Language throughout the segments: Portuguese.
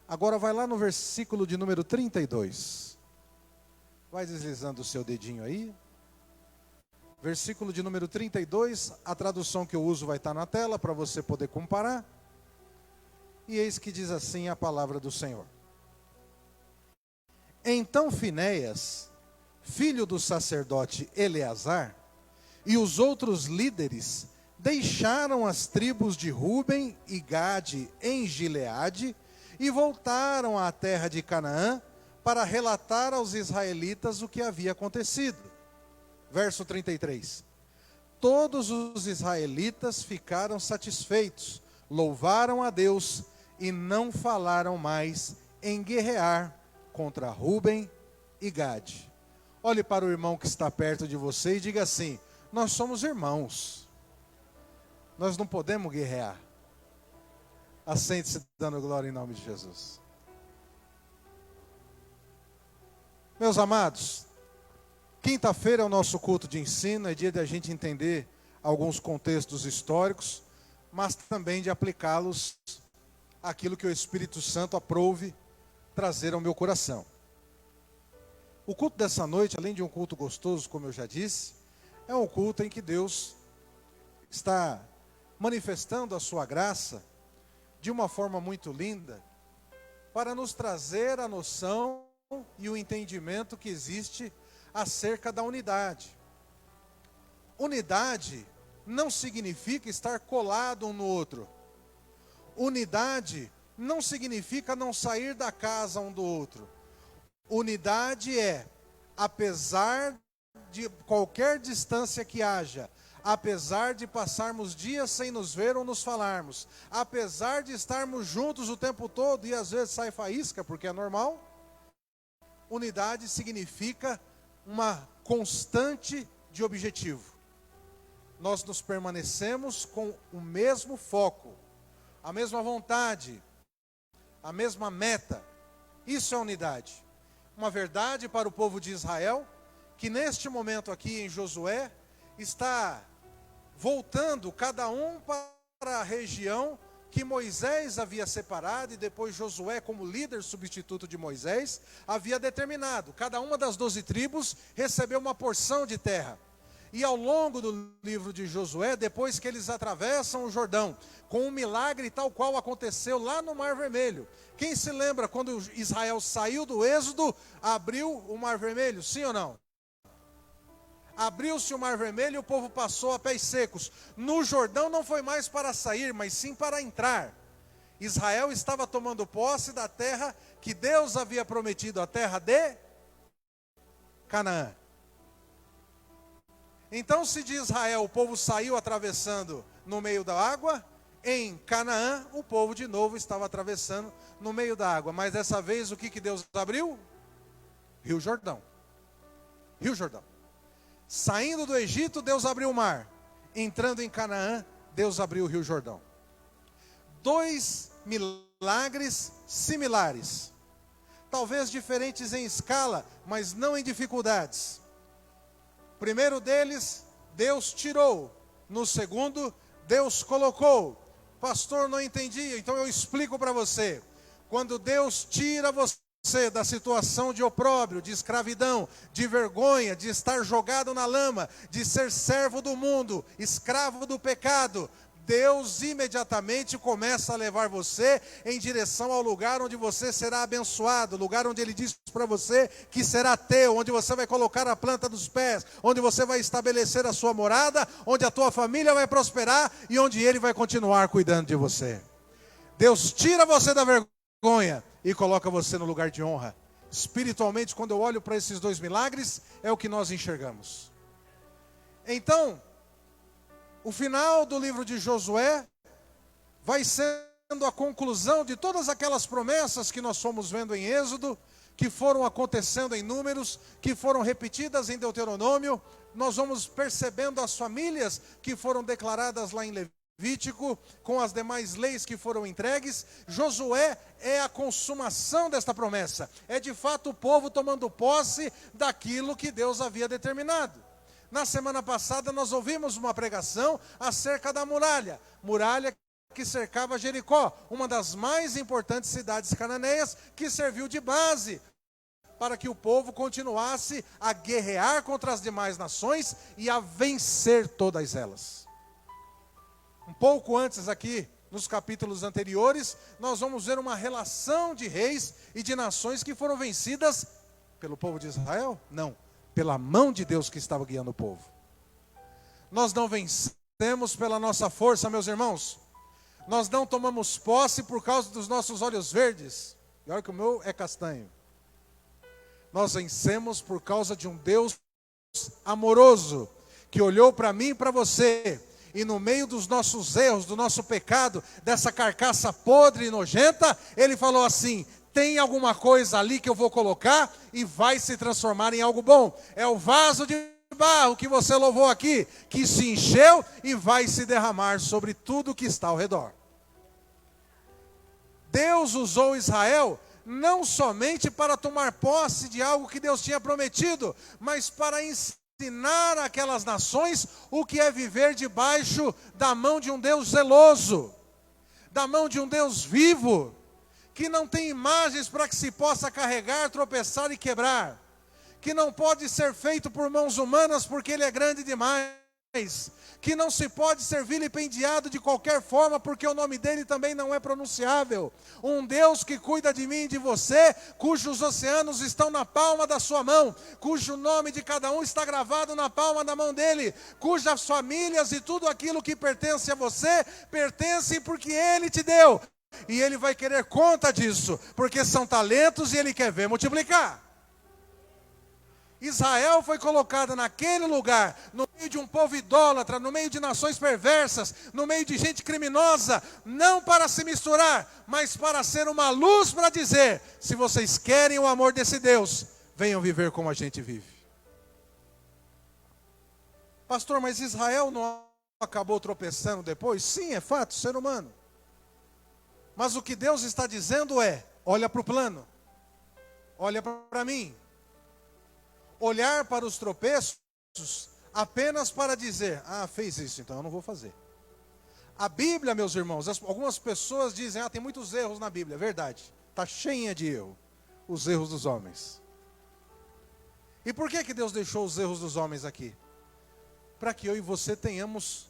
Agora vai lá no versículo de número 32. Vai deslizando o seu dedinho aí. Versículo de número 32, a tradução que eu uso vai estar na tela para você poder comparar. E eis que diz assim a palavra do Senhor. Então Finéias, filho do sacerdote Eleazar, e os outros líderes deixaram as tribos de Ruben e Gade em Gileade e voltaram à terra de Canaã para relatar aos israelitas o que havia acontecido. Verso 33. Todos os israelitas ficaram satisfeitos, louvaram a Deus e não falaram mais em guerrear contra Ruben e Gade. Olhe para o irmão que está perto de você e diga assim: nós somos irmãos. Nós não podemos guerrear. Assente-se dando glória em nome de Jesus. Meus amados, quinta-feira é o nosso culto de ensino, é dia de a gente entender alguns contextos históricos, mas também de aplicá-los àquilo que o Espírito Santo aprouve trazer ao meu coração. O culto dessa noite, além de um culto gostoso, como eu já disse, é um culto em que Deus está manifestando a sua graça de uma forma muito linda, para nos trazer a noção e o entendimento que existe acerca da unidade. Unidade não significa estar colado um no outro. Unidade não significa não sair da casa um do outro. Unidade é, apesar de qualquer distância que haja, apesar de passarmos dias sem nos ver ou nos falarmos, apesar de estarmos juntos o tempo todo e às vezes sai faísca, porque é normal, unidade significa uma constante de objetivo. Nós nos permanecemos com o mesmo foco, a mesma vontade, a mesma meta. Isso é unidade. Uma verdade para o povo de Israel, que neste momento aqui em Josué, está voltando cada um para a região que Moisés havia separado, e depois Josué, como líder substituto de Moisés, havia determinado. Cada uma das 12 tribos recebeu uma porção de terra. E ao longo do livro de Josué, depois que eles atravessam o Jordão, com um milagre tal qual aconteceu lá no Mar Vermelho. Quem se lembra quando Israel saiu do Êxodo, abriu o Mar Vermelho, sim ou não? Abriu-se o Mar Vermelho e o povo passou a pés secos. No Jordão não foi mais para sair, mas sim para entrar. Israel estava tomando posse da terra que Deus havia prometido, a terra de Canaã. Então, se de Israel o povo saiu atravessando no meio da água, em Canaã o povo de novo estava atravessando no meio da água. Mas dessa vez o que Deus abriu? Rio Jordão. Rio Jordão. Saindo do Egito, Deus abriu o mar. Entrando em Canaã, Deus abriu o Rio Jordão. Dois milagres similares. Talvez diferentes em escala, mas não em dificuldades. O primeiro deles, Deus tirou. No segundo, Deus colocou. Pastor, não entendi, então eu explico para você. Quando Deus tira você da situação de opróbrio, de escravidão, de vergonha, de estar jogado na lama, de ser servo do mundo, escravo do pecado, Deus imediatamente começa a levar você em direção ao lugar onde você será abençoado, lugar onde Ele diz para você que será teu, onde você vai colocar a planta dos pés, onde você vai estabelecer a sua morada, onde a tua família vai prosperar e onde Ele vai continuar cuidando de você. Deus tira você da vergonha e coloca você no lugar de honra. Espiritualmente, quando eu olho para esses dois milagres, é o que nós enxergamos. Então, o final do livro de Josué vai sendo a conclusão de todas aquelas promessas que nós fomos vendo em Êxodo, que foram acontecendo em Números, que foram repetidas em Deuteronômio. Nós vamos percebendo as famílias que foram declaradas lá em Levítico, com as demais leis que foram entregues. Josué é a consumação desta promessa. É de fato o povo tomando posse daquilo que Deus havia determinado. Na semana passada nós ouvimos uma pregação acerca da muralha que cercava Jericó, uma das mais importantes cidades cananeias, que serviu de base para que o povo continuasse a guerrear contra as demais nações e a vencer todas elas. Um pouco antes aqui, nos capítulos anteriores, nós vamos ver uma relação de reis e de nações que foram vencidas pelo povo de Israel? Não, pela mão de Deus que estava guiando o povo. Nós não vencemos pela nossa força, meus irmãos. Nós não tomamos posse por causa dos nossos olhos verdes. E olha que o meu é castanho. Nós vencemos por causa de um Deus amoroso, que olhou para mim e para você, e no meio dos nossos erros, do nosso pecado, dessa carcaça podre e nojenta, Ele falou assim: tem alguma coisa ali que eu vou colocar e vai se transformar em algo bom. É o vaso de barro que você louvou aqui, que se encheu e vai se derramar sobre tudo que está ao redor. Deus usou Israel não somente para tomar posse de algo que Deus tinha prometido, mas para ensinar aquelas nações o que é viver debaixo da mão de um Deus zeloso, da mão de um Deus vivo, que não tem imagens para que se possa carregar, tropeçar e quebrar, que não pode ser feito por mãos humanas porque Ele é grande demais, que não se pode ser vilipendiado de qualquer forma porque o nome dele também não é pronunciável. Um Deus que cuida de mim e de você, cujos oceanos estão na palma da sua mão, cujo nome de cada um está gravado na palma da mão dele, cujas famílias e tudo aquilo que pertence a você, pertence porque ele te deu. E ele vai querer conta disso, porque são talentos e ele quer ver multiplicar. Israel foi colocada naquele lugar, no meio de um povo idólatra, no meio de nações perversas, no meio de gente criminosa, não para se misturar, mas para ser uma luz para dizer: se vocês querem o amor desse Deus, venham viver como a gente vive. Pastor, mas Israel não acabou tropeçando depois? Sim, é fato, ser humano. Mas o que Deus está dizendo é: olha para o plano, olha para mim. Olhar para os tropeços apenas para dizer: ah, fez isso, então eu não vou fazer. A Bíblia, meus irmãos, algumas pessoas dizem: ah, tem muitos erros na Bíblia. É verdade, está cheia de erro, os erros dos homens. E por que Deus deixou os erros dos homens aqui? Para que eu e você tenhamos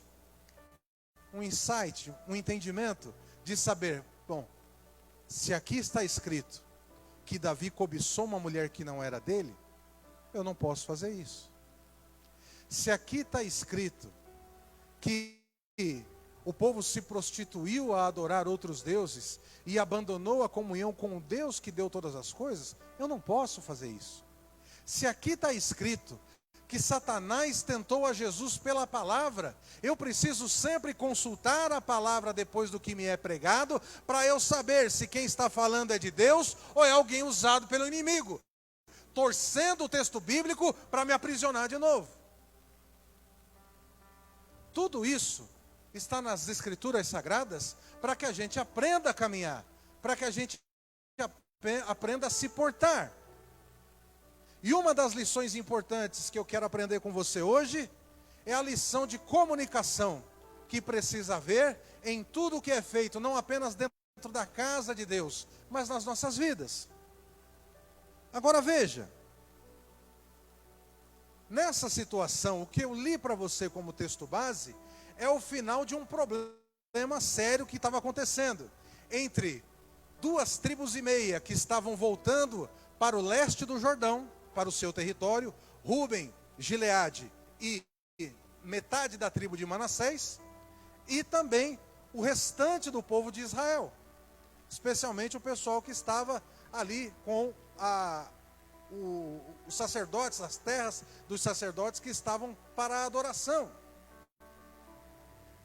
um insight, um entendimento de saber: bom, se aqui está escrito que Davi cobiçou uma mulher que não era dele, eu não posso fazer isso. Se aqui está escrito que o povo se prostituiu a adorar outros deuses e abandonou a comunhão com o Deus que deu todas as coisas, eu não posso fazer isso. Se aqui está escrito que Satanás tentou a Jesus pela palavra, eu preciso sempre consultar a palavra depois do que me é pregado, para eu saber se quem está falando é de Deus ou é alguém usado pelo inimigo, torcendo o texto bíblico para me aprisionar de novo. Tudo isso está nas escrituras sagradas para que a gente aprenda a caminhar, para que a gente aprenda a se portar. E uma das lições importantes que eu quero aprender com você hoje é a lição de comunicação que precisa haver em tudo o que é feito, não apenas dentro da casa de Deus, mas nas nossas vidas. Agora veja, nessa situação, o que eu li para você como texto base é o final de um problema sério que estava acontecendo entre 2,5 tribos que estavam voltando para o leste do Jordão, para o seu território, Ruben, Gileade e metade da tribo de Manassés, e também o restante do povo de Israel, especialmente o pessoal que estava ali com os sacerdotes, as terras dos sacerdotes que estavam para a adoração.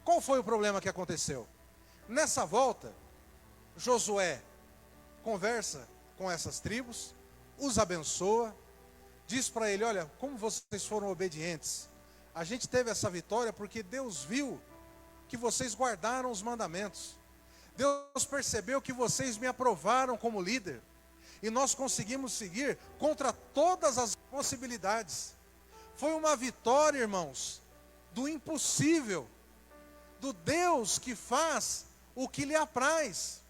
Qual foi o problema que aconteceu? Nessa volta, Josué conversa com essas tribos, os abençoa, diz para ele: olha, como vocês foram obedientes, a gente teve essa vitória porque Deus viu que vocês guardaram os mandamentos, Deus percebeu que vocês me aprovaram como líder, e nós conseguimos seguir contra todas as possibilidades. Foi uma vitória, irmãos, do impossível, do Deus que faz o que lhe apraz.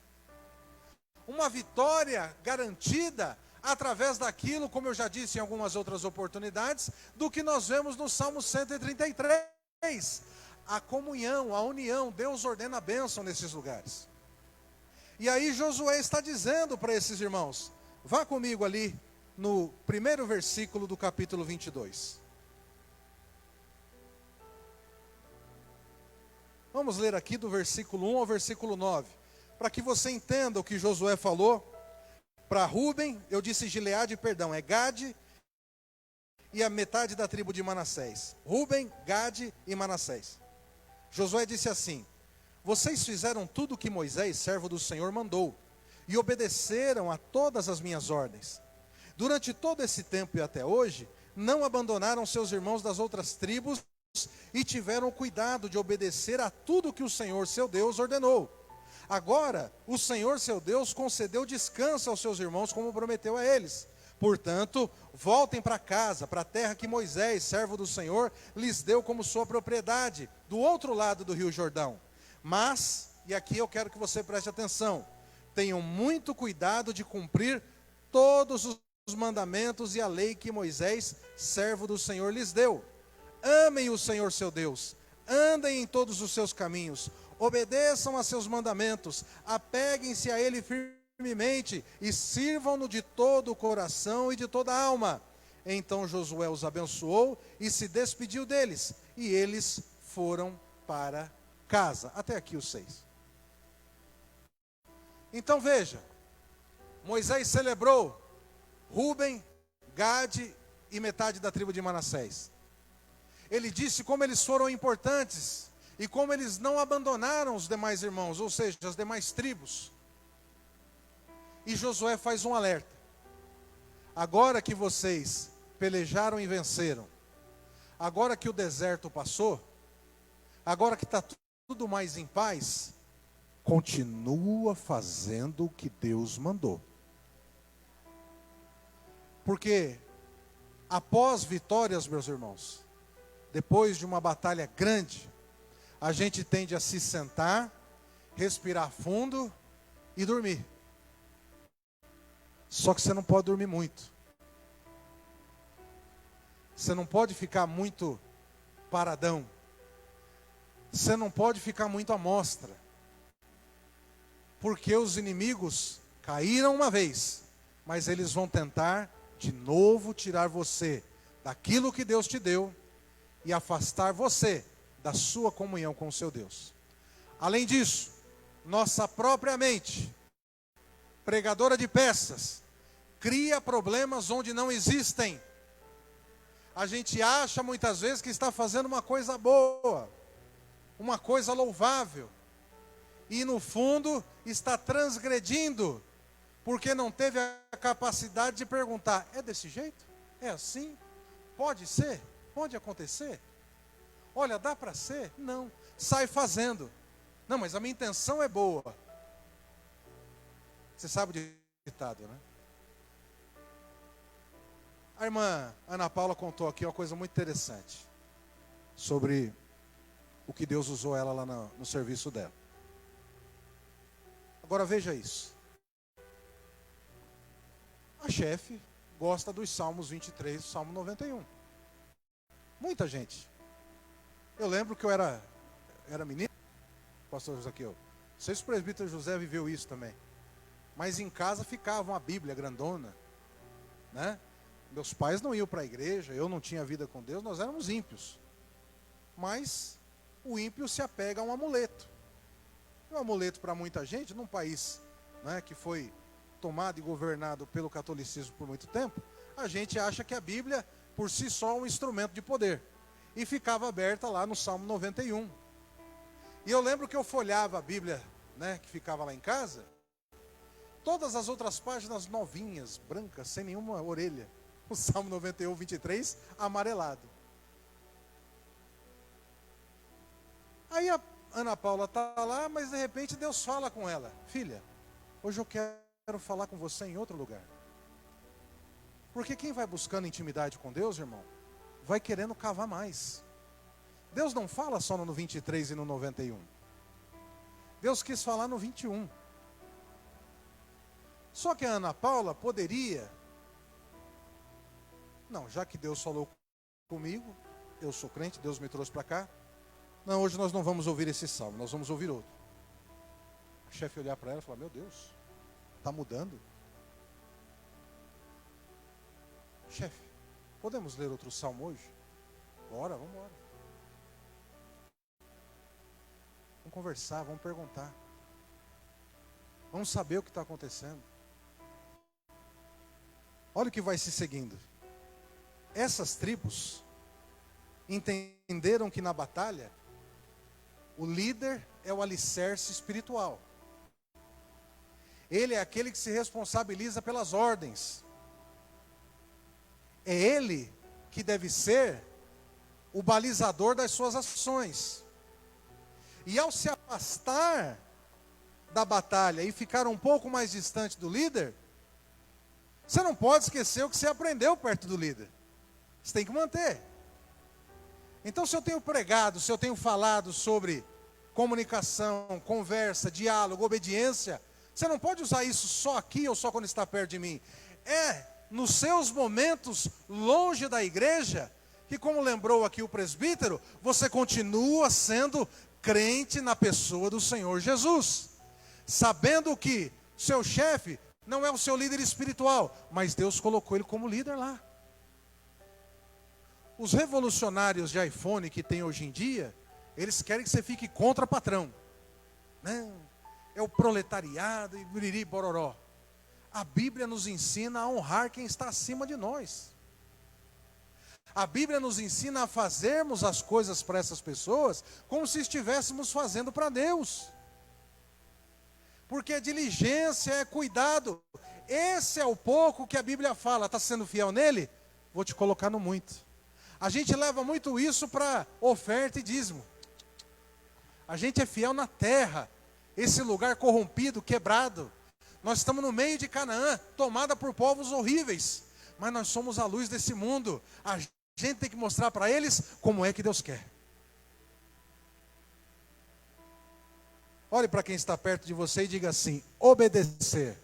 Uma vitória garantida através daquilo, como eu já disse em algumas outras oportunidades, do que nós vemos no Salmo 133. A comunhão, a união, Deus ordena a bênção nesses lugares. E aí Josué está dizendo para esses irmãos, vá comigo ali no primeiro versículo do capítulo 22. Vamos ler aqui do versículo 1 ao versículo 9, para que você entenda o que Josué falou. Para Ruben, eu disse Gileade, perdão, é Gade e a metade da tribo de Manassés. Ruben, Gade e Manassés. Josué disse assim: vocês fizeram tudo o que Moisés, servo do Senhor, mandou, e obedeceram a todas as minhas ordens. Durante todo esse tempo e até hoje, não abandonaram seus irmãos das outras tribos e tiveram cuidado de obedecer a tudo que o Senhor, seu Deus, ordenou. Agora, o Senhor, seu Deus, concedeu descanso aos seus irmãos, como prometeu a eles. Portanto, voltem para casa, para a terra que Moisés, servo do Senhor, lhes deu como sua propriedade, do outro lado do rio Jordão. Mas, e aqui eu quero que você preste atenção, tenham muito cuidado de cumprir todos os mandamentos e a lei que Moisés, servo do Senhor, lhes deu. Amem o Senhor, seu Deus, andem em todos os seus caminhos, obedeçam a seus mandamentos, apeguem-se a Ele firmemente e sirvam-no de todo o coração e de toda a alma. Então Josué os abençoou e se despediu deles, e eles foram para casa. Até aqui os 6. Então veja, Moisés celebrou Ruben, Gade e metade da tribo de Manassés. Ele disse como eles foram importantes e como eles não abandonaram os demais irmãos, ou seja, as demais tribos. E Josué faz um alerta. Agora que vocês pelejaram e venceram, agora que o deserto passou, agora que está tudo mais em paz, continua fazendo o que Deus mandou. Porque após vitórias, meus irmãos, depois de uma batalha grande, a gente tende a se sentar, respirar fundo e dormir. Só que você não pode dormir muito. Você não pode ficar muito paradão. Você não pode ficar muito à mostra. Porque os inimigos caíram uma vez, mas eles vão tentar de novo tirar você daquilo que Deus te deu e afastar você da sua comunhão com o seu Deus. Além disso, nossa própria mente, pregadora de peças, cria problemas onde não existem. A gente acha muitas vezes que está fazendo uma coisa boa, uma coisa louvável, e no fundo está transgredindo, porque não teve a capacidade de perguntar: é desse jeito? É assim? Pode ser? Pode acontecer? Olha, dá para ser? Não. Sai fazendo. Não, mas a minha intenção é boa. Você sabe o ditado, né? A irmã Ana Paula contou aqui uma coisa muito interessante sobre o que Deus usou ela lá no serviço dela. Agora veja isso. A chefe gosta dos Salmos 23 e Salmo 91. Muita gente. Eu lembro que eu era menino, pastor Josaqueu. Não sei se o presbítero José viveu isso também. Mas em casa ficava uma Bíblia grandona, né? Meus pais não iam para a igreja, eu não tinha vida com Deus, nós éramos ímpios. Mas o ímpio se apega a um amuleto. Um amuleto para muita gente, num país, né, que foi tomado e governado pelo catolicismo por muito tempo, a gente acha que a Bíblia, por si só, é um instrumento de poder. E ficava aberta lá no Salmo 91. E eu lembro que eu folhava a Bíblia, né, que ficava lá em casa, todas as outras páginas novinhas, brancas, sem nenhuma orelha. O Salmo 91, 23, amarelado. Aí a Ana Paula está lá, mas de repente Deus fala com ela: filha, hoje eu quero falar com você em outro lugar. Porque quem vai buscando intimidade com Deus, irmão, vai querendo cavar mais. Deus não fala só no 23 e no 91. Deus quis falar no 21. Só que a Ana Paula poderia... Não, já que Deus falou comigo, eu sou crente, Deus me trouxe para cá. Não, hoje nós não vamos ouvir esse salmo, nós vamos ouvir outro. O chefe olhar para ela e falar, meu Deus, está mudando? Chefe, podemos ler outro salmo hoje? Bora, vamos embora. Vamos conversar, vamos perguntar. Vamos saber o que está acontecendo. Olha o que vai se seguindo. Essas tribos entenderam que na batalha, o líder é o alicerce espiritual. Ele é aquele que se responsabiliza pelas ordens. É ele que deve ser o balizador das suas ações. E ao se afastar da batalha e ficar um pouco mais distante do líder, você não pode esquecer o que você aprendeu perto do líder. Você tem que manter. Então, se eu tenho pregado, se eu tenho falado sobre comunicação, conversa, diálogo, obediência, você não pode usar isso só aqui ou só quando está perto de mim. É nos seus momentos longe da igreja, que como lembrou aqui o presbítero, você continua sendo crente na pessoa do Senhor Jesus. Sabendo que seu chefe não é o seu líder espiritual, mas Deus colocou ele como líder lá. Os revolucionários de iPhone que tem hoje em dia, eles querem que você fique contra patrão. Não, é o proletariado e biriri bororó. A Bíblia nos ensina a honrar quem está acima de nós. A Bíblia nos ensina a fazermos as coisas para essas pessoas como se estivéssemos fazendo para Deus. Porque a diligência é cuidado. Esse é o pouco que a Bíblia fala. Está sendo fiel nele? Vou te colocar no muito. A gente leva muito isso para oferta e dízimo. A gente é fiel na terra. Esse lugar corrompido, quebrado. Nós estamos no meio de Canaã, tomada por povos horríveis. Mas nós somos a luz desse mundo. A gente tem que mostrar para eles como é que Deus quer. Olhe para quem está perto de você e diga assim: obedecer,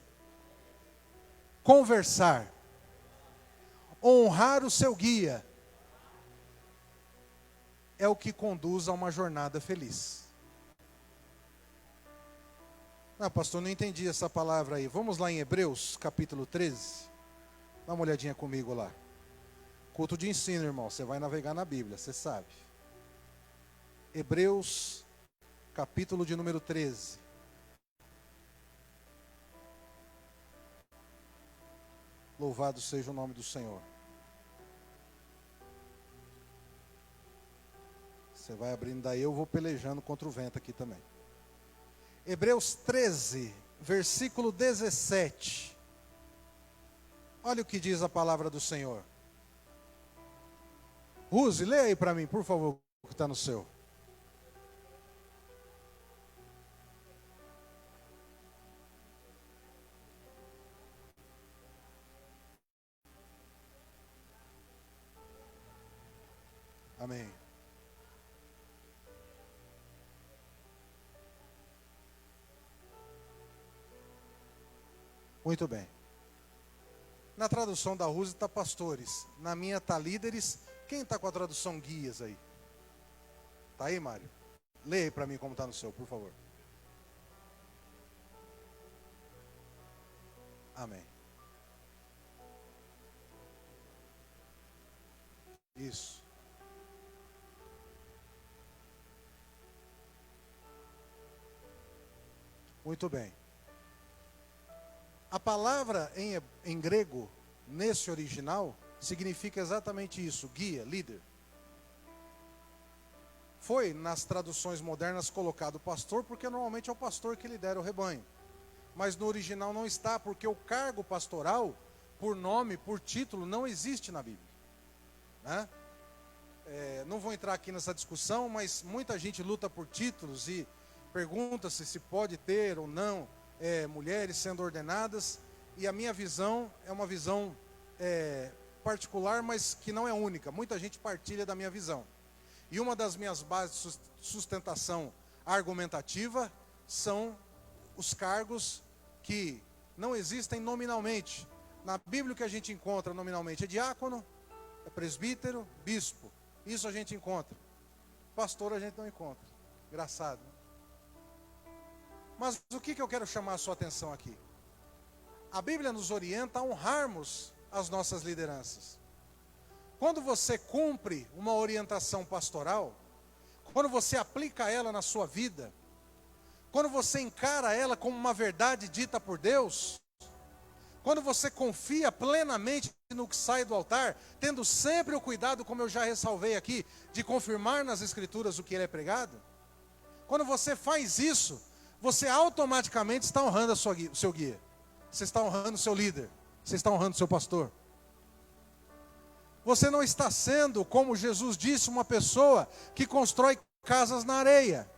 conversar, honrar o seu guia, é o que conduz a uma jornada feliz. Ah, pastor, não entendi essa palavra aí. Vamos lá em Hebreus, capítulo 13. Dá uma olhadinha comigo lá. Culto de ensino, irmão. Você vai navegar na Bíblia, você sabe. Hebreus, capítulo de número 13. Louvado seja o nome do Senhor. Você vai abrindo daí, eu vou pelejando contra o vento aqui também. Hebreus 13, versículo 17. Olha o que diz a palavra do Senhor. Ruse, lê aí para mim, por favor, o que está no seu. Amém. Muito bem. Na tradução da Ruse está pastores. Na minha está líderes. Quem está com a tradução guias aí? Está aí, Mário? Leia aí para mim como está no seu, por favor. Amém. Isso. Muito bem. A palavra em grego, nesse original, significa exatamente isso, guia, líder. Foi nas traduções modernas colocado pastor, porque normalmente é o pastor que lidera o rebanho. Mas no original não está, porque o cargo pastoral, por nome, por título, não existe na Bíblia. Né? Não vou entrar aqui nessa discussão, mas muita gente luta por títulos e pergunta-se se pode ter ou não mulheres sendo ordenadas, e a minha visão é uma visão particular, mas que não é única. Muita gente partilha da minha visão. E uma das minhas bases de sustentação argumentativa são os cargos que não existem nominalmente. Na Bíblia o que a gente encontra nominalmente é diácono, é presbítero, bispo. Isso a gente encontra. Pastor a gente não encontra. Engraçado. Mas o que eu quero chamar a sua atenção aqui? A Bíblia nos orienta a honrarmos as nossas lideranças. Quando você cumpre uma orientação pastoral, quando você aplica ela na sua vida, quando você encara ela como uma verdade dita por Deus, quando você confia plenamente no que sai do altar, tendo sempre o cuidado, como eu já ressalvei aqui, de confirmar nas Escrituras o que ele é pregado, quando você faz isso, você automaticamente está honrando o seu guia, você está honrando o seu líder, você está honrando o seu pastor. Você não está sendo, como Jesus disse, uma pessoa que constrói casas na areia.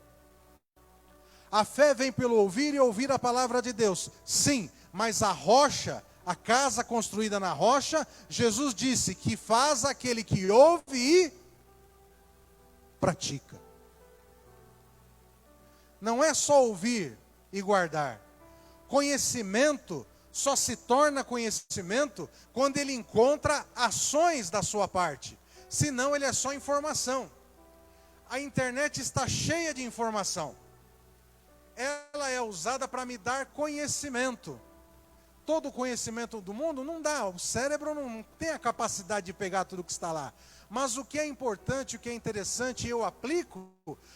A fé vem pelo ouvir e ouvir a palavra de Deus. Sim, mas a rocha, a casa construída na rocha, Jesus disse que faz aquele que ouve e pratica. Não é só ouvir e guardar. Conhecimento só se torna conhecimento quando ele encontra ações da sua parte. Senão ele é só informação. A internet está cheia de informação. Ela é usada para me dar conhecimento. Todo o conhecimento do mundo não dá. O cérebro não tem a capacidade de pegar tudo que está lá. Mas o que é importante, o que é interessante, eu aplico,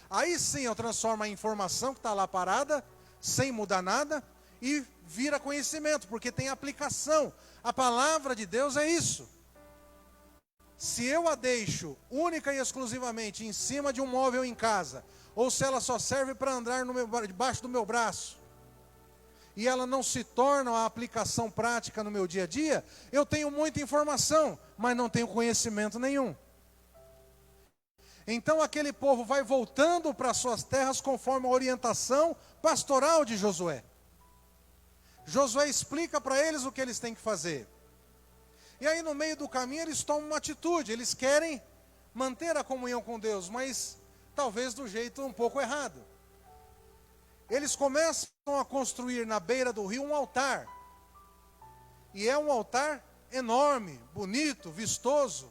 aí sim eu transformo a informação que está lá parada, sem mudar nada, e vira conhecimento, porque tem aplicação. A palavra de Deus é isso. Se eu a deixo única e exclusivamente em cima de um móvel em casa, ou se ela só serve para andar debaixo do meu braço, e ela não se torna uma aplicação prática no meu dia a dia, eu tenho muita informação, mas não tenho conhecimento nenhum. Então aquele povo vai voltando para suas terras conforme a orientação pastoral de Josué. Josué explica para eles o que eles têm que fazer. E aí no meio do caminho eles tomam uma atitude, eles querem manter a comunhão com Deus, mas talvez do jeito um pouco errado. Eles começam a construir na beira do rio um altar. E é um altar enorme, bonito, vistoso.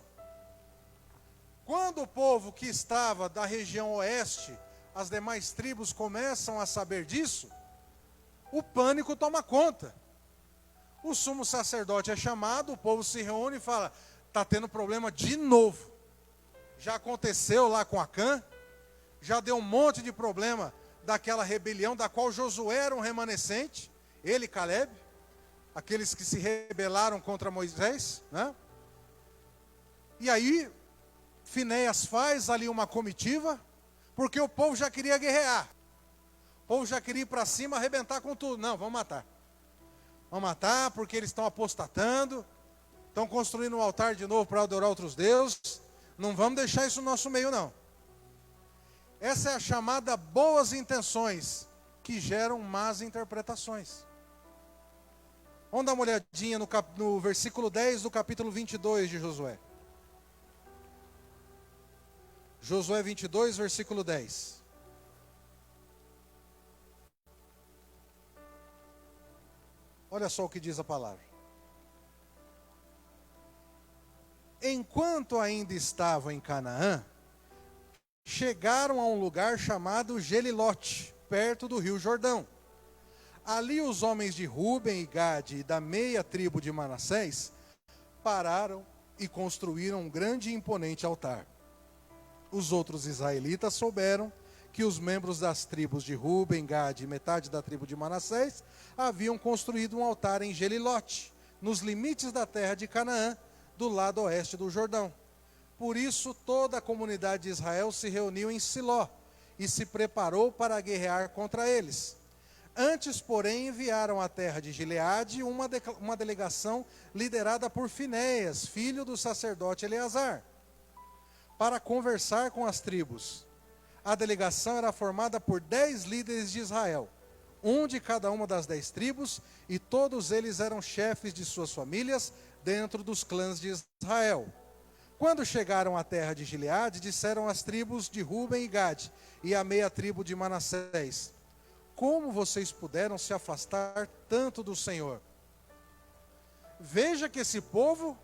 Quando o povo que estava da região oeste, as demais tribos começam a saber disso, o pânico toma conta. O sumo sacerdote é chamado, o povo se reúne e fala, está tendo problema de novo. Já aconteceu lá com Acã, já deu um monte de problema daquela rebelião, da qual Josué era um remanescente, ele e Caleb, aqueles que se rebelaram contra Moisés, né? E aí, Finéias faz ali uma comitiva, porque o povo já queria guerrear. O povo já queria ir para cima, arrebentar com tudo. Não, vamos matar. Vamos matar porque eles estão apostatando, estão construindo um altar de novo para adorar outros deuses. Não vamos deixar isso no nosso meio, não. Essa é a chamada boas intenções, que geram más interpretações. Vamos dar uma olhadinha no versículo 10 do capítulo 22 de Josué. Josué 22, versículo 10. Olha só o que diz a palavra. Enquanto ainda estavam em Canaã, chegaram a um lugar chamado Gelilote, perto do rio Jordão. Ali os homens de Ruben e Gade e da meia tribo de Manassés pararam e construíram um grande e imponente altar. Os outros israelitas souberam que os membros das tribos de Ruben, Gade e metade da tribo de Manassés haviam construído um altar em Gelilote, nos limites da terra de Canaã, do lado oeste do Jordão. Por isso toda a comunidade de Israel se reuniu em Siló e se preparou para guerrear contra eles. Antes, porém, enviaram à terra de Gileade uma delegação liderada por Finéias, filho do sacerdote Eleazar, para conversar com as tribos. A delegação era formada por 10 líderes de Israel, um de cada uma das 10 tribos, e todos eles eram chefes de suas famílias dentro dos clãs de Israel. Quando chegaram à terra de Gileade, disseram às tribos de Ruben e Gade, e à meia tribo de Manassés: como vocês puderam se afastar tanto do Senhor? Veja que esse povo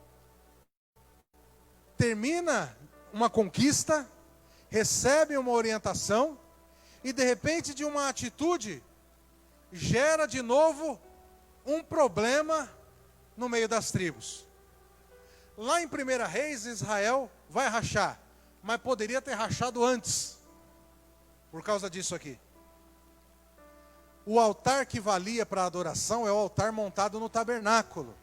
termina uma conquista, recebe uma orientação, e de repente, de uma atitude, gera de novo um problema no meio das tribos. Lá em 1 Reis, Israel vai rachar, mas poderia ter rachado antes, por causa disso aqui. O altar que valia para a adoração é o altar montado no tabernáculo.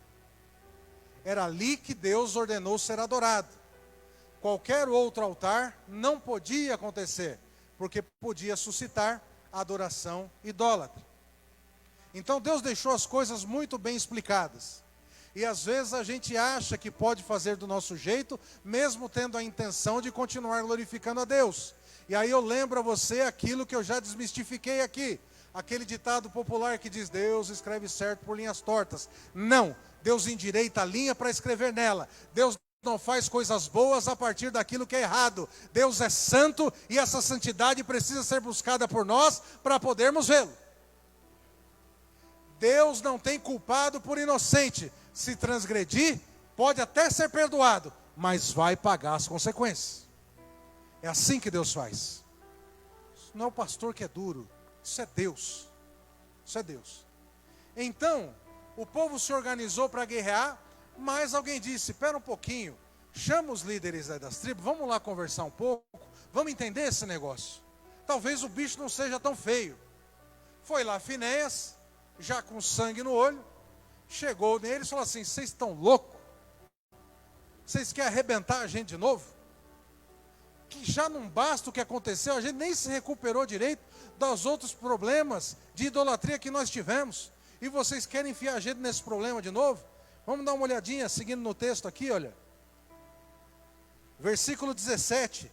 Era ali que Deus ordenou ser adorado. Qualquer outro altar não podia acontecer, porque podia suscitar adoração idólatra. Então Deus deixou as coisas muito bem explicadas. E às vezes a gente acha que pode fazer do nosso jeito, mesmo tendo a intenção de continuar glorificando a Deus. E aí eu lembro a você aquilo que eu já desmistifiquei aqui. Aquele ditado popular que diz, Deus escreve certo por linhas tortas. Não, Deus endireita a linha para escrever nela. Deus não faz coisas boas a partir daquilo que é errado. Deus é santo e essa santidade precisa ser buscada por nós para podermos vê-lo. Deus não tem culpado por inocente. Se transgredir, pode até ser perdoado, mas vai pagar as consequências. É assim que Deus faz. Isso não é o pastor que é duro, isso é Deus. Isso é Deus. Então, o povo se organizou para guerrear, mas alguém disse, espera um pouquinho, chama os líderes aí das tribos, vamos lá conversar um pouco, vamos entender esse negócio. Talvez o bicho não seja tão feio. Foi lá Finéias, já com sangue no olho, chegou neles e falou assim, vocês estão loucos? Vocês querem arrebentar a gente de novo? Que já não basta o que aconteceu, a gente nem se recuperou direito dos outros problemas de idolatria que nós tivemos. E vocês querem enfiar a gente nesse problema de novo? Vamos dar uma olhadinha, seguindo no texto aqui, olha. Versículo 17.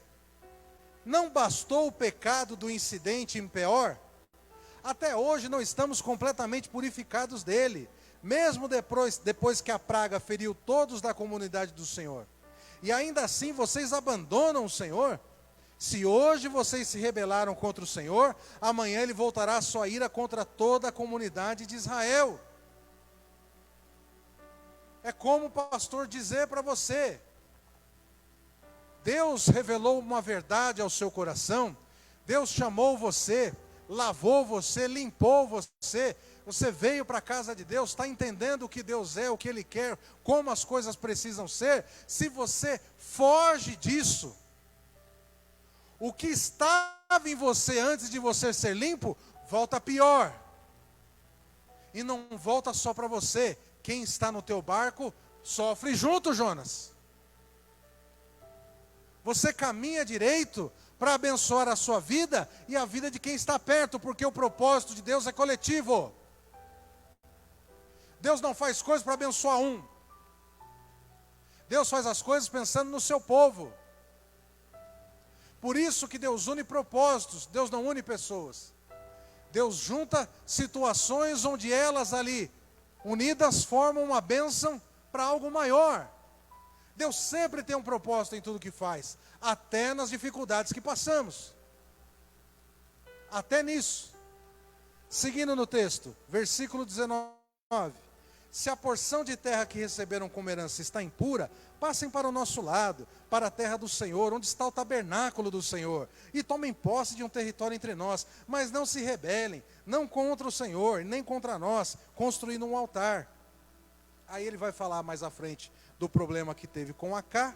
Não bastou o pecado do incidente em Peor? Até hoje não estamos completamente purificados dele, mesmo depois que a praga feriu todos da comunidade do Senhor. E ainda assim vocês abandonam o Senhor? Se hoje vocês se rebelaram contra o Senhor, amanhã Ele voltará a sua ira contra toda a comunidade de Israel. É como o pastor dizer para você, Deus revelou uma verdade ao seu coração, Deus chamou você, lavou você, limpou você, você veio para a casa de Deus, está entendendo o que Deus é, o que Ele quer, como as coisas precisam ser. Se você foge disso, o que estava em você antes de você ser limpo, volta pior. E não volta só para você, quem está no teu barco sofre junto, Jonas. Você caminha direito para abençoar a sua vida e a vida de quem está perto, porque o propósito de Deus é coletivo. Deus não faz coisas para abençoar um. Deus faz as coisas pensando no seu povo. Por isso que Deus une propósitos, Deus não une pessoas. Deus junta situações onde elas ali, unidas, formam uma bênção para algo maior. Deus sempre tem um propósito em tudo que faz, até nas dificuldades que passamos. Até nisso. Seguindo no texto, versículo 19. Se a porção de terra que receberam como herança está impura, passem para o nosso lado, para a terra do Senhor, onde está o tabernáculo do Senhor, e tomem posse de um território entre nós, mas não se rebelem, não contra o Senhor, nem contra nós, construindo um altar. Aí ele vai falar mais à frente do problema que teve com Acã.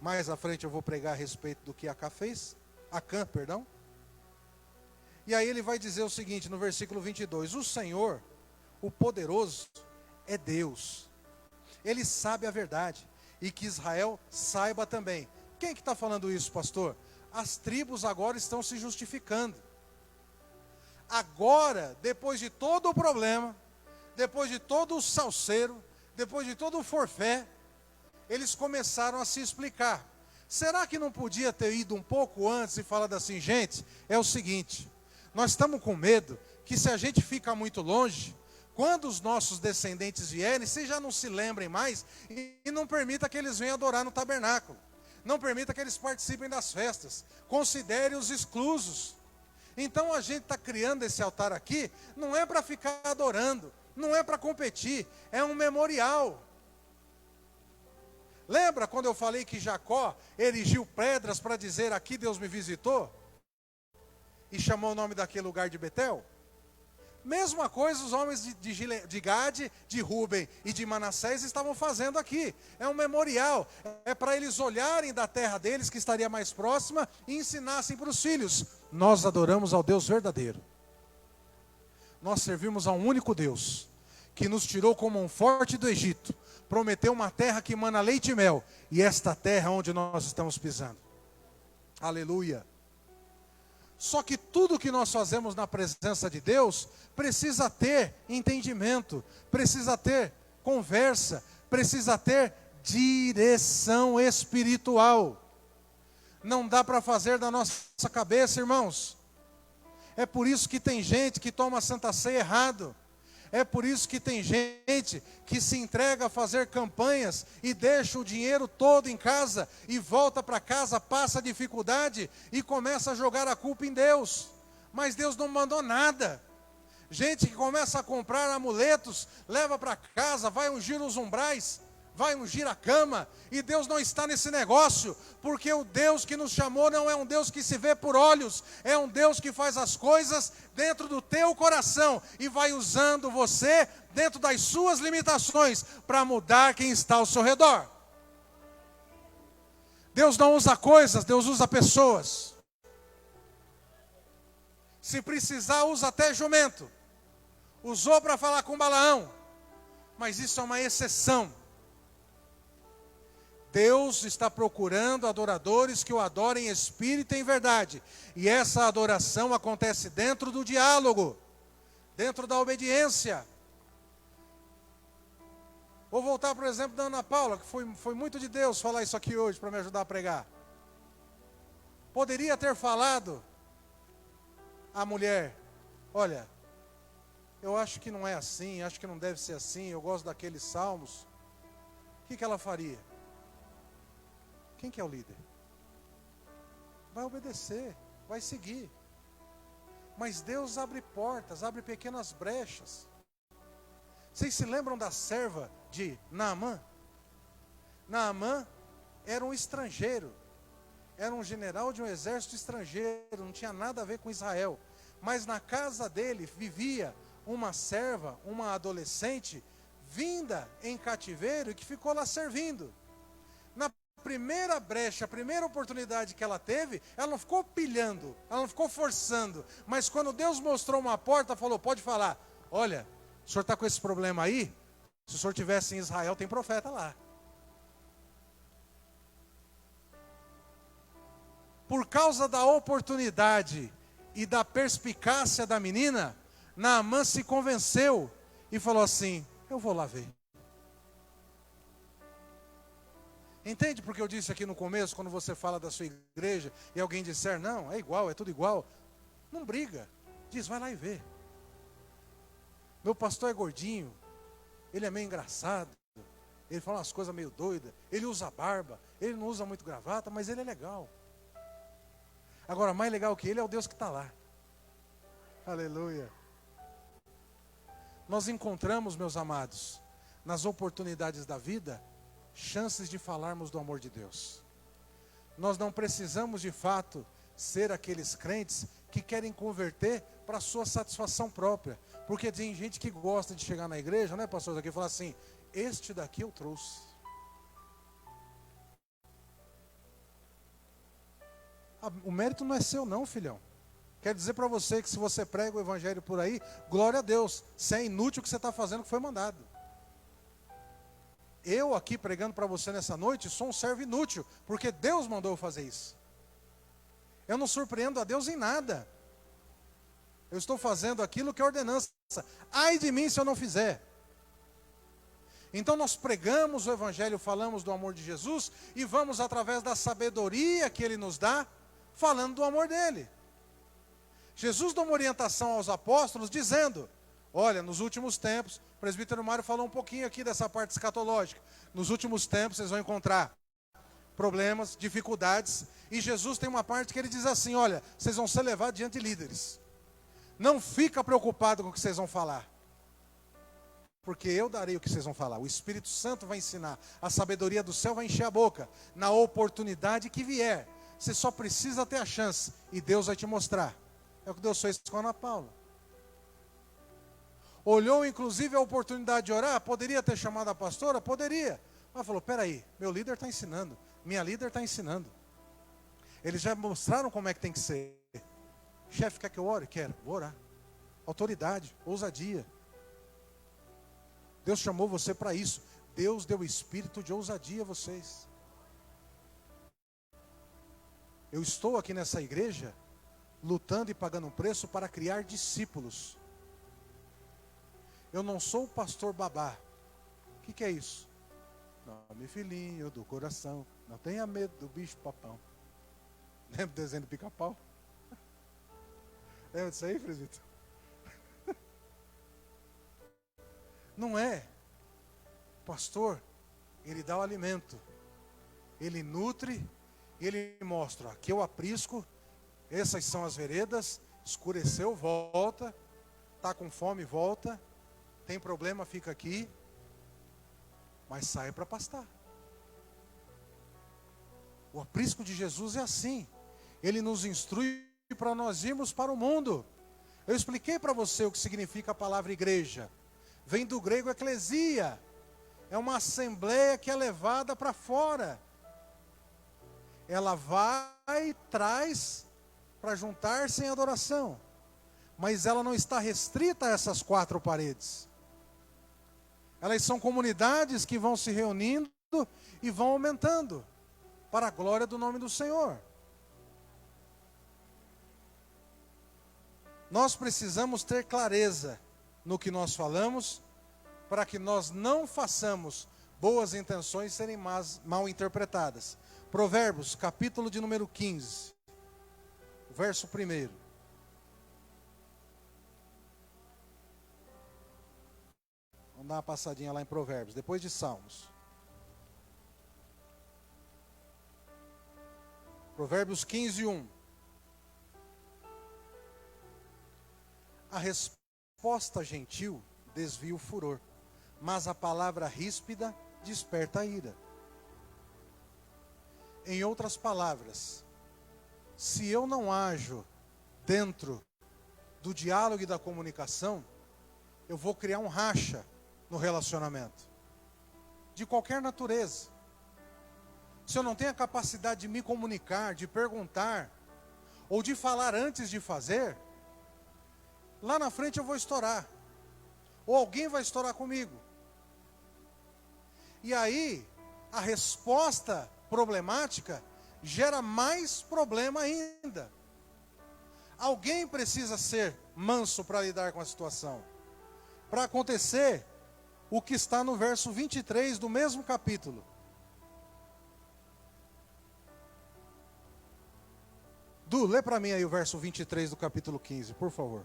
Mais à frente eu vou pregar a respeito do que Acã fez. Acã, perdão. E aí ele vai dizer o seguinte, no versículo 22. O Senhor, o poderoso, é Deus. Ele sabe a verdade. E que Israel saiba também. Quem que está falando isso, pastor? As tribos agora estão se justificando. Agora, depois de todo o problema, depois de todo o salseiro, depois de todo o forfé, eles começaram a se explicar. Será que não podia ter ido um pouco antes e falado assim, gente, é o seguinte, nós estamos com medo que se a gente fica muito longe, quando os nossos descendentes vierem, vocês já não se lembrem mais e não permita que eles venham adorar no tabernáculo. Não permita que eles participem das festas. Considere-os exclusos. Então a gente está criando esse altar aqui, não é para ficar adorando, não é para competir, é um memorial. Lembra quando eu falei que Jacó erigiu pedras para dizer aqui Deus me visitou? E chamou o nome daquele lugar de Betel? Mesma coisa os homens de Gade, de Ruben e de Manassés estavam fazendo aqui. É um memorial, é para eles olharem da terra deles, que estaria mais próxima, e ensinassem para os filhos: nós adoramos ao Deus verdadeiro. Nós servimos a um único Deus, que nos tirou como um forte do Egito, prometeu uma terra que emana leite e mel, e esta terra onde nós estamos pisando. Aleluia. Só que tudo que nós fazemos na presença de Deus precisa ter entendimento, precisa ter conversa, precisa ter direção espiritual. Não dá para fazer da nossa cabeça, irmãos. É por isso que tem gente que toma a Santa Ceia errado. É por isso que tem gente que se entrega a fazer campanhas e deixa o dinheiro todo em casa e volta para casa, passa dificuldade e começa a jogar a culpa em Deus. Mas Deus não mandou nada. Gente que começa a comprar amuletos, leva para casa, vai ungir os umbrais, vai ungir a cama, e Deus não está nesse negócio, porque o Deus que nos chamou não é um Deus que se vê por olhos, é um Deus que faz as coisas dentro do teu coração, e vai usando você dentro das suas limitações, para mudar quem está ao seu redor. Deus não usa coisas, Deus usa pessoas. Se precisar, usa até jumento. Usou para falar com Balaão, mas isso é uma exceção. Deus está procurando adoradores que o adorem em espírito e em verdade. E essa adoração acontece dentro do diálogo, dentro da obediência. Vou voltar, por exemplo, da Ana Paula, que foi muito de Deus falar isso aqui hoje para me ajudar a pregar. Poderia ter falado à mulher: olha, eu acho que não é assim, acho que não deve ser assim, eu gosto daqueles salmos. O que ela faria? Quem que é o líder? Vai obedecer, vai seguir. Mas Deus abre portas, abre pequenas brechas. Vocês se lembram da serva de Naamã? Naamã era um estrangeiro, era um general de um exército estrangeiro, não tinha nada a ver com Israel. Mas na casa dele vivia uma serva, uma adolescente, vinda em cativeiro e que ficou lá servindo. Na primeira brecha, a primeira oportunidade que ela teve, ela não ficou pilhando, ela não ficou forçando, mas quando Deus mostrou uma porta, falou: pode falar, olha, o senhor está com esse problema aí? Se o senhor estivesse em Israel, tem profeta lá. Por causa da oportunidade e da perspicácia da menina, Naamã se convenceu e falou assim: eu vou lá ver. Entende porque eu disse aqui no começo, quando você fala da sua igreja e alguém disser: não, é igual, é tudo igual, não briga, diz: vai lá e vê. Meu pastor é gordinho, ele é meio engraçado, ele fala umas coisas meio doidas, ele usa barba, ele não usa muito gravata, mas ele é legal. Agora, mais legal que ele é o Deus que está lá. Aleluia. Nós encontramos, meus amados, nas oportunidades da vida, chances de falarmos do amor de Deus. Nós não precisamos de fato ser aqueles crentes que querem converter para a sua satisfação própria. Porque tem gente que gosta de chegar na igreja, né, pastor, aqui e falar assim: este daqui eu trouxe. O mérito não é seu não, filhão. Quero dizer para você que se você prega o evangelho por aí, glória a Deus, se é inútil o que você está fazendo, que foi mandado. Eu aqui pregando para você nessa noite, sou um servo inútil, porque Deus mandou eu fazer isso. Eu não surpreendo a Deus em nada. Eu estou fazendo aquilo que é ordenança. Ai de mim se eu não fizer. Então nós pregamos o evangelho, falamos do amor de Jesus, e vamos através da sabedoria que Ele nos dá, falando do amor dEle. Jesus dá uma orientação aos apóstolos, dizendo: olha, nos últimos tempos, o presbítero Mário falou um pouquinho aqui dessa parte escatológica. Nos últimos tempos vocês vão encontrar problemas, dificuldades. E Jesus tem uma parte que ele diz assim: olha, vocês vão ser levados diante de líderes. Não fica preocupado com o que vocês vão falar, porque eu darei o que vocês vão falar. O Espírito Santo vai ensinar, a sabedoria do céu vai encher a boca. Na oportunidade que vier, você só precisa ter a chance, e Deus vai te mostrar. É o que Deus fez com a Ana Paula. Olhou inclusive a oportunidade de orar, poderia ter chamado a pastora? Poderia. Mas falou: peraí, meu líder está ensinando, minha líder está ensinando. Eles já mostraram como é que tem que ser. Chefe, quer que eu ore? Quero, vou orar. Autoridade, ousadia. Deus chamou você para isso. Deus deu espírito de ousadia a vocês. Eu estou aqui nessa igreja, lutando e pagando um preço para criar discípulos. Eu não sou o pastor babá. O que é isso? Nome filhinho do coração, não tenha medo do bicho papão. Lembra do desenho do Pica-Pau? Lembra disso aí, presbítero? Não é. O pastor, ele dá o alimento, ele nutre, ele mostra: aqui eu aprisco, essas são as veredas, escureceu, volta, está com fome, volta, tem problema, fica aqui, mas sai para pastar. O aprisco de Jesus é assim. Ele nos instrui para nós irmos para o mundo. Eu expliquei para você o que significa a palavra igreja. Vem do grego eclesia. É uma assembleia que é levada para fora. Ela vai e traz para juntar-se em adoração. Mas ela não está restrita a essas quatro paredes. Elas são comunidades que vão se reunindo e vão aumentando para a glória do nome do Senhor. Nós precisamos ter clareza no que nós falamos, para que nós não façamos boas intenções serem mal interpretadas. Provérbios, capítulo de número 15, verso 1. Vamos dar uma passadinha lá em Provérbios, depois de Salmos. Provérbios 15, 1. A resposta gentil desvia o furor, mas a palavra ríspida desperta a ira. Em outras palavras, se eu não ajo dentro do diálogo e da comunicação, eu vou criar um racha no relacionamento, de qualquer natureza. Se eu não tenho a capacidade de me comunicar, de perguntar, ou de falar antes de fazer, lá na frente eu vou estourar, ou alguém vai estourar comigo. E aí, a resposta problemática gera mais problema ainda. Alguém precisa ser manso para lidar com a situação. Para acontecer o que está no verso 23 do mesmo capítulo. Du, lê para mim aí o verso 23 do capítulo 15, por favor.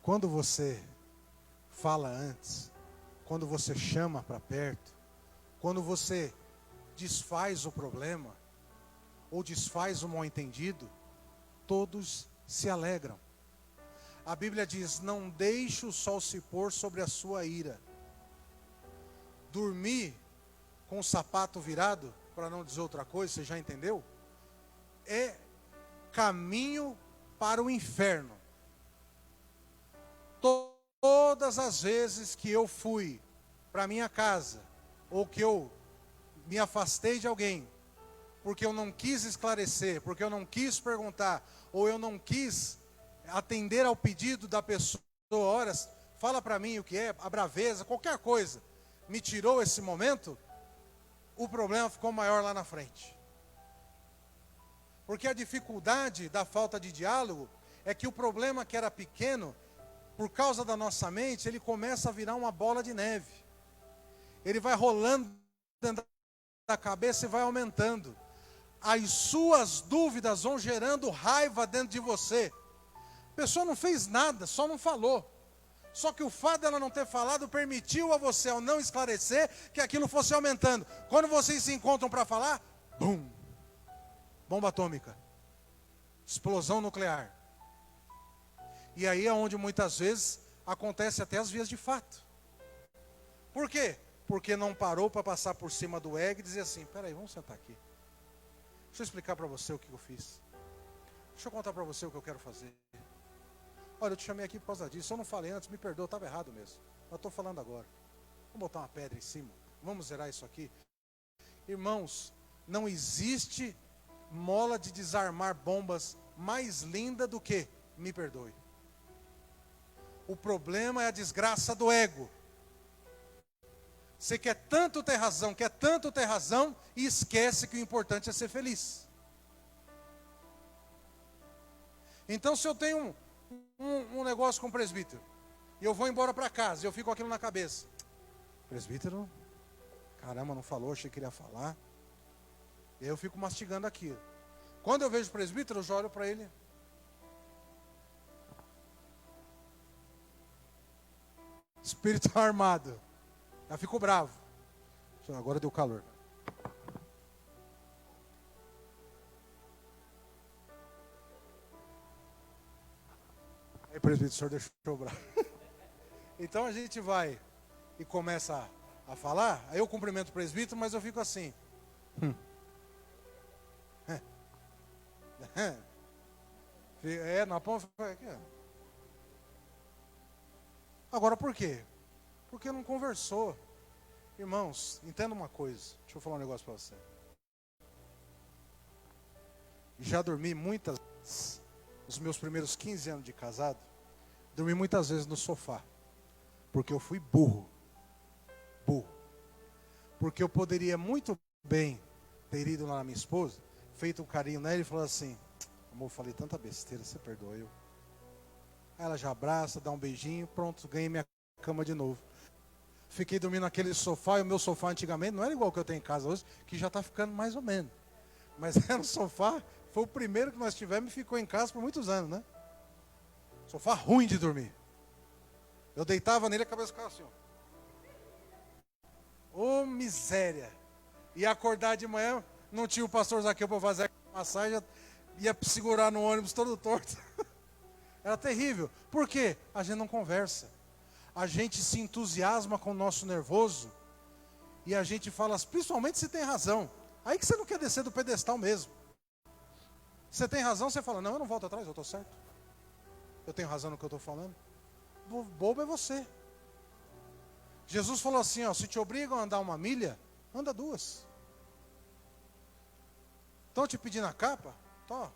Quando você fala antes, quando você chama para perto, quando você desfaz o problema, ou desfaz o mal-entendido, todos se alegram. A Bíblia diz: não deixe o sol se pôr sobre a sua ira. Dormir com o sapato virado, para não dizer outra coisa, você já entendeu? É caminho para o inferno. Todas as vezes que eu fui para minha casa, ou que eu me afastei de alguém, porque eu não quis esclarecer, porque eu não quis perguntar, ou eu não quis atender ao pedido da pessoa, horas, fala para mim o que é, a braveza, qualquer coisa, me tirou esse momento, o problema ficou maior lá na frente. Porque a dificuldade da falta de diálogo é que o problema que era pequeno, por causa da nossa mente, ele começa a virar uma bola de neve. Ele vai rolando dentro da cabeça e vai aumentando. as suas dúvidas vão gerando raiva dentro de você. A pessoa não fez nada, só não falou. Só que o fato dela não ter falado permitiu a você, ao não esclarecer, que aquilo fosse aumentando. Quando vocês se encontram para falar, bum! Bomba atômica. Explosão nuclear. E aí é onde muitas vezes acontece até as vias de fato. Por quê? Porque não parou para passar por cima do ego e dizer assim, peraí, vamos sentar aqui. Deixa eu explicar para você o que eu fiz. Deixa eu contar para você o que eu quero fazer. Olha, eu te chamei aqui por causa disso. Eu não falei antes, me perdoa, eu estava errado mesmo. Mas estou falando agora. Vamos botar uma pedra em cima. Vamos zerar isso aqui. Irmãos, não existe mola de desarmar bombas mais linda do que me perdoe. O problema é a desgraça do ego. Você quer tanto ter razão, e esquece que o importante é ser feliz. Então, se eu tenho um negócio com o presbítero, e eu vou embora para casa, e eu fico com aquilo na cabeça. Presbítero, caramba, não falou, achei que ele ia falar. E aí eu fico mastigando aquilo. Quando eu vejo o presbítero, eu já olho para ele. Espírito armado. Já fico bravo. Agora deu calor. Aí, presbítero, o senhor deixou bravo. Então a gente vai e começa a falar. Aí eu cumprimento o presbítero, mas eu fico assim. Na ponta. Agora por quê? Porque não conversou. Irmãos, entenda uma coisa. Deixa eu falar um negócio para você. Já dormi muitas vezes, nos meus primeiros 15 anos de casado, dormi muitas vezes no sofá. Porque eu fui burro. Porque eu poderia muito bem ter ido lá na minha esposa, feito um carinho nela e falado assim, amor, eu falei tanta besteira, você perdoa eu. Aí ela já abraça, dá um beijinho, pronto, ganhei minha cama de novo. Fiquei dormindo naquele sofá, e o meu sofá antigamente não era igual o que eu tenho em casa hoje, que já está ficando mais ou menos. Mas era um sofá, foi o primeiro que nós tivemos e ficou em casa por muitos anos, né? Sofá ruim de dormir. Eu deitava nele e a cabeça ficava assim, ó. Ô miséria. E acordar de manhã, não tinha o pastor Zaqueu para fazer a massagem, ia segurar no ônibus todo torto. Era terrível. Por quê? A gente não conversa. A gente se entusiasma com o nosso nervoso e a gente fala, principalmente se tem razão. Aí que você não quer descer do pedestal mesmo. Você tem razão, você fala, não, eu não volto atrás, eu estou certo. Eu tenho razão no que eu estou falando. Bobo é você. Jesus falou assim, ó, se te obrigam a andar 1 milha, anda 2. Estão te pedindo a capa? Tó.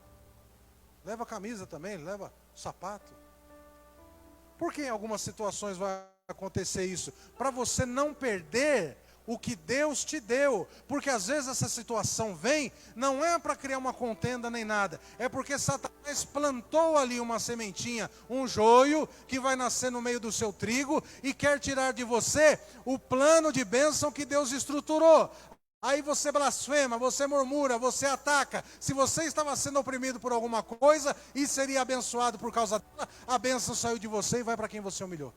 Leva a camisa também, leva o sapato. Por que em algumas situações vai acontecer isso? Para você não perder o que Deus te deu. Porque às vezes essa situação vem, não é para criar uma contenda nem nada. É porque Satanás plantou ali uma sementinha, um joio, que vai nascer no meio do seu trigo e quer tirar de você o plano de bênção que Deus estruturou. Aí você blasfema, você murmura, você ataca. Se você estava sendo oprimido por alguma coisa e seria abençoado por causa dela, a bênção saiu de você e vai para quem você humilhou.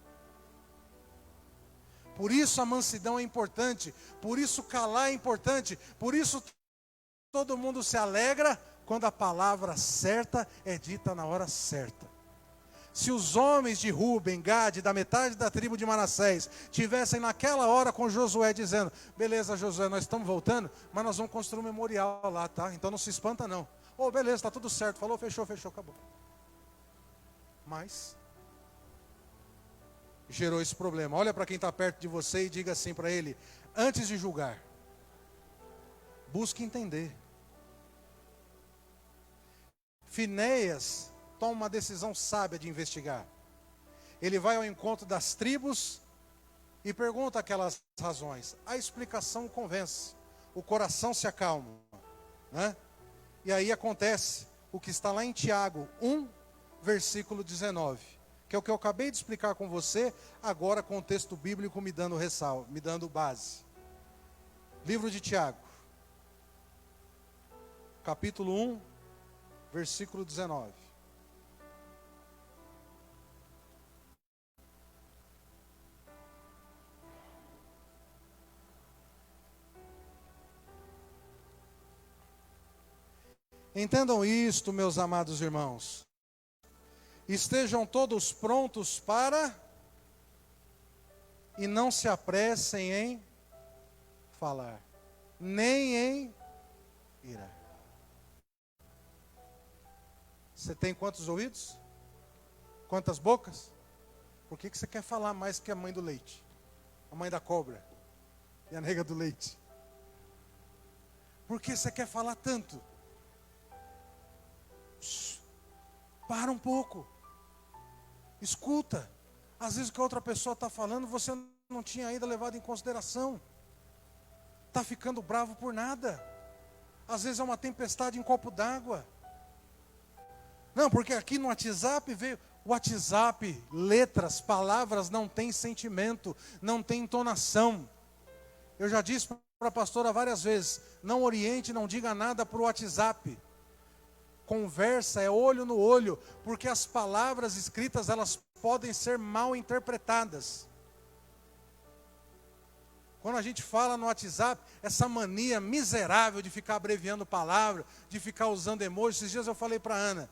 Por isso a mansidão é importante, por isso calar é importante, por isso todo mundo se alegra quando a palavra certa é dita na hora certa. Se os homens de Ruben, Gade, da metade da tribo de Manassés, tivessem naquela hora com Josué dizendo, beleza Josué, nós estamos voltando, mas nós vamos construir um memorial lá, tá? Então não se espanta não. Oh, beleza, está tudo certo, falou, fechou, acabou. Mas gerou esse problema. Olha para quem está perto de você e diga assim para ele, antes de julgar, busque entender. Finéias toma uma decisão sábia de investigar. Ele vai ao encontro das tribos e pergunta aquelas razões. A explicação o convence. O coração se acalma, né? E aí acontece o que está lá em Tiago 1, versículo 19. Que é o que eu acabei de explicar com você, agora com o texto bíblico me dando me dando base. Livro de Tiago. capítulo 1, versículo 19. Entendam isto, meus amados irmãos. Estejam todos prontos para, e não se apressem em falar, nem em irar. Você tem quantos ouvidos? Quantas bocas? Por que você quer falar mais que a mãe do leite? A mãe da cobra e a nega do leite? Por que você quer falar tanto? Para um pouco. Escuta. Às vezes o que a outra pessoa está falando, você não tinha ainda levado em consideração. Está ficando bravo por nada. Às vezes é uma tempestade em copo d'água. Não, porque aqui no WhatsApp veio... WhatsApp, letras, palavras não tem sentimento, não tem entonação. Eu já disse para a pastora várias vezes, não oriente, não diga nada para o WhatsApp. Conversa é olho no olho, porque as palavras escritas, elas podem ser mal interpretadas. Quando a gente fala no WhatsApp, essa mania miserável de ficar abreviando palavra, de ficar usando emojis. Esses dias eu falei para a Ana,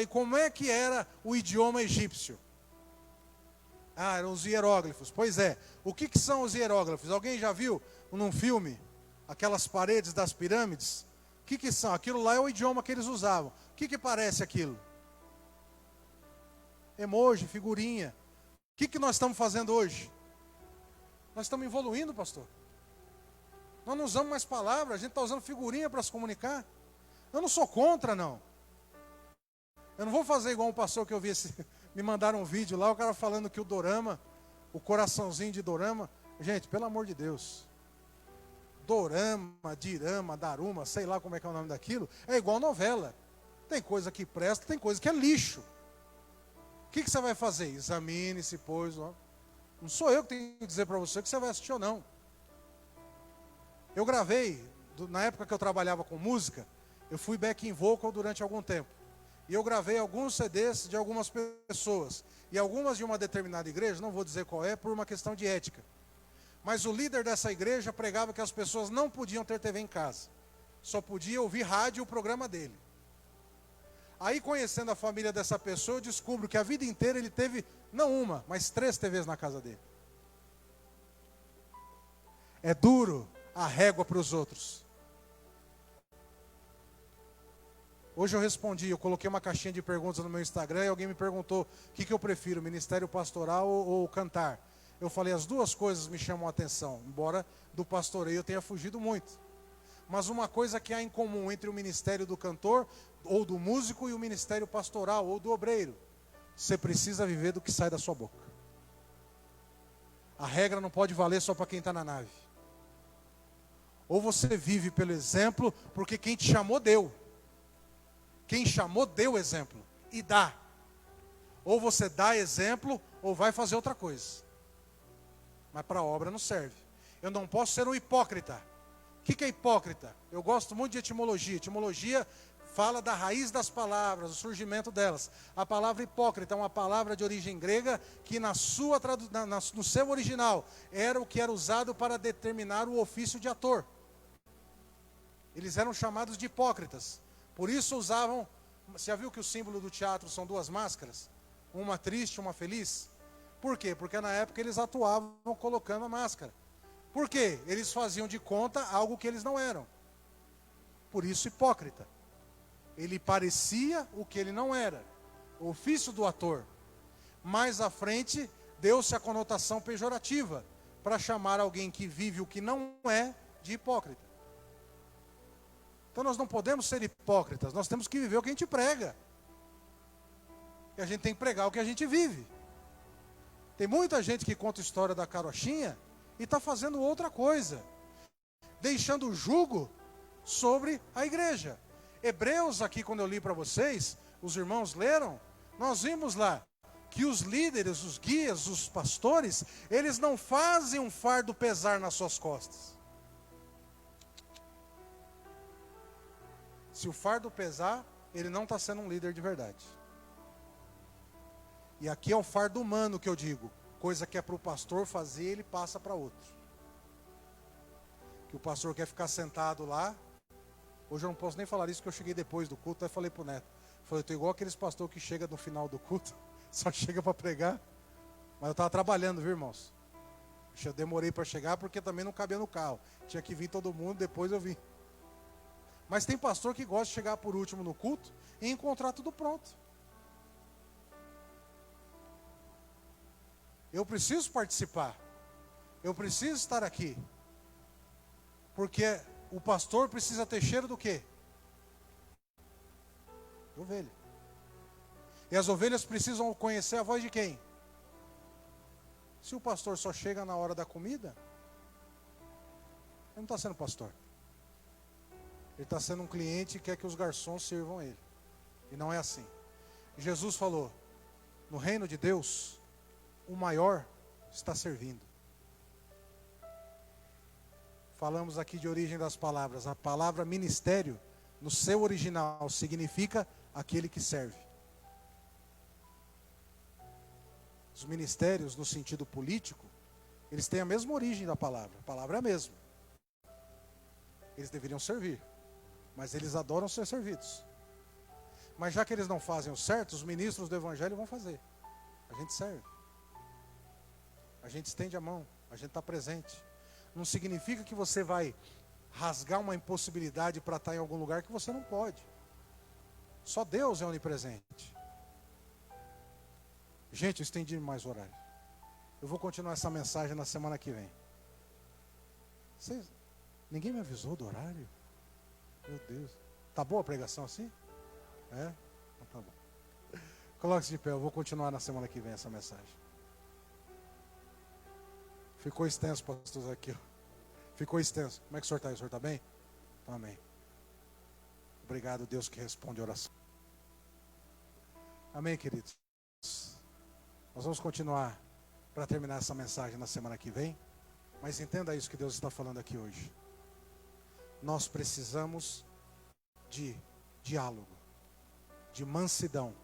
como é que era o idioma egípcio? Ah, eram os hieróglifos. Pois é, o que são os hieróglifos? Alguém já viu num filme, aquelas paredes das pirâmides? O que são? Aquilo lá é o idioma que eles usavam. O que parece aquilo? Emoji, figurinha. O que nós estamos fazendo hoje? Nós estamos evoluindo, pastor. Nós não usamos mais palavras, a gente está usando figurinha para se comunicar. Eu não sou contra, não. Eu não vou fazer igual um pastor que eu vi, me mandaram um vídeo lá, o cara falando que o dorama, o coraçãozinho de dorama, gente, pelo amor de Deus. Dorama, dirama, daruma, sei lá como é que é o nome daquilo, é igual novela. Tem coisa que presta, tem coisa que é lixo. O que você vai fazer? Examine-se, pois. Ó. Não sou eu que tenho que dizer para você que você vai assistir ou não. Eu gravei, na época que eu trabalhava com música, eu fui backing vocal durante algum tempo. E eu gravei alguns CDs de algumas pessoas. E algumas de uma determinada igreja, não vou dizer qual é, por uma questão de ética. Mas o líder dessa igreja pregava que as pessoas não podiam ter TV em casa. Só podia ouvir rádio e o programa dele. Aí, conhecendo a família dessa pessoa, eu descubro que a vida inteira ele teve, não uma, mas 3 TVs na casa dele. É duro a régua para os outros. Hoje eu respondi, eu coloquei uma caixinha de perguntas no meu Instagram e alguém me perguntou o que eu prefiro, ministério pastoral ou cantar. Eu falei, as duas coisas me chamam a atenção, embora do pastoreio eu tenha fugido muito. Mas uma coisa que há em comum entre o ministério do cantor, ou do músico, e o ministério pastoral, ou do obreiro. Você precisa viver do que sai da sua boca. A regra não pode valer só para quem está na nave. Ou você vive pelo exemplo, porque quem te chamou deu. Quem chamou deu exemplo, e dá. Ou você dá exemplo, ou vai fazer outra coisa. Mas para a obra não serve. Eu não posso ser um hipócrita. O que é hipócrita? Eu gosto muito de etimologia. Etimologia fala da raiz das palavras, o surgimento delas. A palavra hipócrita é uma palavra de origem grega que no seu original era o que era usado para determinar o ofício de ator. Eles eram chamados de hipócritas. Por isso usavam... Você já viu que o símbolo do teatro são 2 máscaras? Uma triste, uma feliz? Por quê? Porque na época eles atuavam colocando a máscara. Por quê? Eles faziam de conta algo que eles não eram. Por isso hipócrita. Ele parecia o que ele não era. O ofício do ator. Mais à frente, deu-se a conotação pejorativa para chamar alguém que vive o que não é de hipócrita. Então nós não podemos ser hipócritas, nós temos que viver o que a gente prega. E a gente tem que pregar o que a gente vive. Tem muita gente que conta a história da carochinha e está fazendo outra coisa. Deixando o jugo sobre a igreja. Hebreus aqui, quando eu li para vocês, os irmãos leram, nós vimos lá que os líderes, os guias, os pastores, eles não fazem um fardo pesar nas suas costas. Se o fardo pesar, ele não está sendo um líder de verdade. E aqui é um fardo humano que eu digo. Coisa que é para o pastor fazer, ele passa para outro. Que o pastor quer ficar sentado lá. Hoje eu não posso nem falar isso, porque eu cheguei depois do culto. Aí falei para o Neto. Falei, eu estou igual aqueles pastores que chegam no final do culto. Só chega para pregar. Mas eu estava trabalhando, viu, irmãos? Eu demorei para chegar porque também não cabia no carro. Tinha que vir todo mundo, depois eu vim. Mas tem pastor que gosta de chegar por último no culto e encontrar tudo pronto. Eu preciso participar. Eu preciso estar aqui. Porque o pastor precisa ter cheiro do quê? De ovelha. E as ovelhas precisam conhecer a voz de quem? Se o pastor só chega na hora da comida, ele não está sendo pastor. Ele está sendo um cliente e quer que os garçons sirvam ele. E não é assim. Jesus falou, no reino de Deus, o maior está servindo. Falamos aqui de origem das palavras. A palavra ministério, no seu original, significa aquele que serve. Os ministérios, no sentido político, eles têm a mesma origem da palavra. A palavra é a mesma. Eles deveriam servir, mas eles adoram ser servidos. Mas já que eles não fazem o certo, os ministros do evangelho vão fazer. A gente serve. A gente estende a mão, a gente está presente. Não significa que você vai rasgar uma impossibilidade para estar em algum lugar que você não pode. Só Deus é onipresente. Gente, eu estendi mais o horário. Eu vou continuar essa mensagem na semana que vem. Ninguém me avisou do horário? Meu Deus. Tá boa a pregação assim? É? Então tá bom. Coloque-se de pé, eu vou continuar na semana que vem essa mensagem. Ficou extenso, pastor aqui. Ficou extenso. Como é que o senhor está aí? O senhor está bem? Então, amém. Obrigado, Deus que responde a oração. Amém, queridos. Nós vamos continuar para terminar essa mensagem na semana que vem. Mas entenda isso que Deus está falando aqui hoje. Nós precisamos de diálogo, de mansidão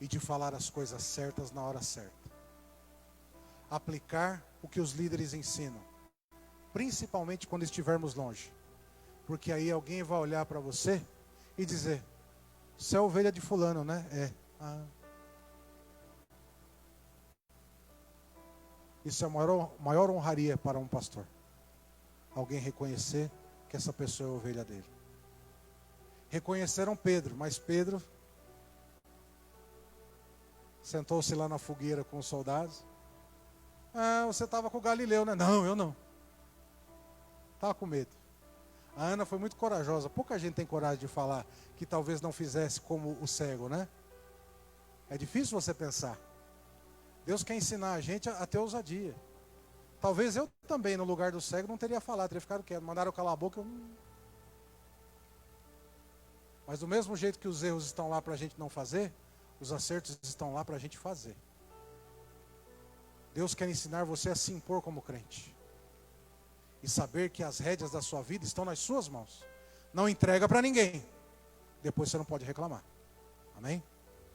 e de falar as coisas certas na hora certa. Aplicar o que os líderes ensinam, principalmente quando estivermos longe. Porque aí alguém vai olhar para você e dizer, você é ovelha de fulano, né? É. Isso é a maior honraria para um pastor. Alguém reconhecer que essa pessoa é a ovelha dele. Reconheceram Pedro, mas Pedro sentou-se lá na fogueira com os soldados. Você estava com o Galileu, né? Não, eu não. Estava com medo. A Ana foi muito corajosa. Pouca gente tem coragem de falar que talvez não fizesse como o cego, né? É difícil você pensar. Deus quer ensinar a gente a ter ousadia. Talvez eu também, no lugar do cego, não teria falado, teria ficado quieto. Mandaram eu calar a boca, Mas do mesmo jeito que os erros estão lá para a gente não fazer, os acertos estão lá para a gente fazer. Deus quer ensinar você a se impor como crente. E saber que as rédeas da sua vida estão nas suas mãos. Não entrega para ninguém. Depois você não pode reclamar. Amém?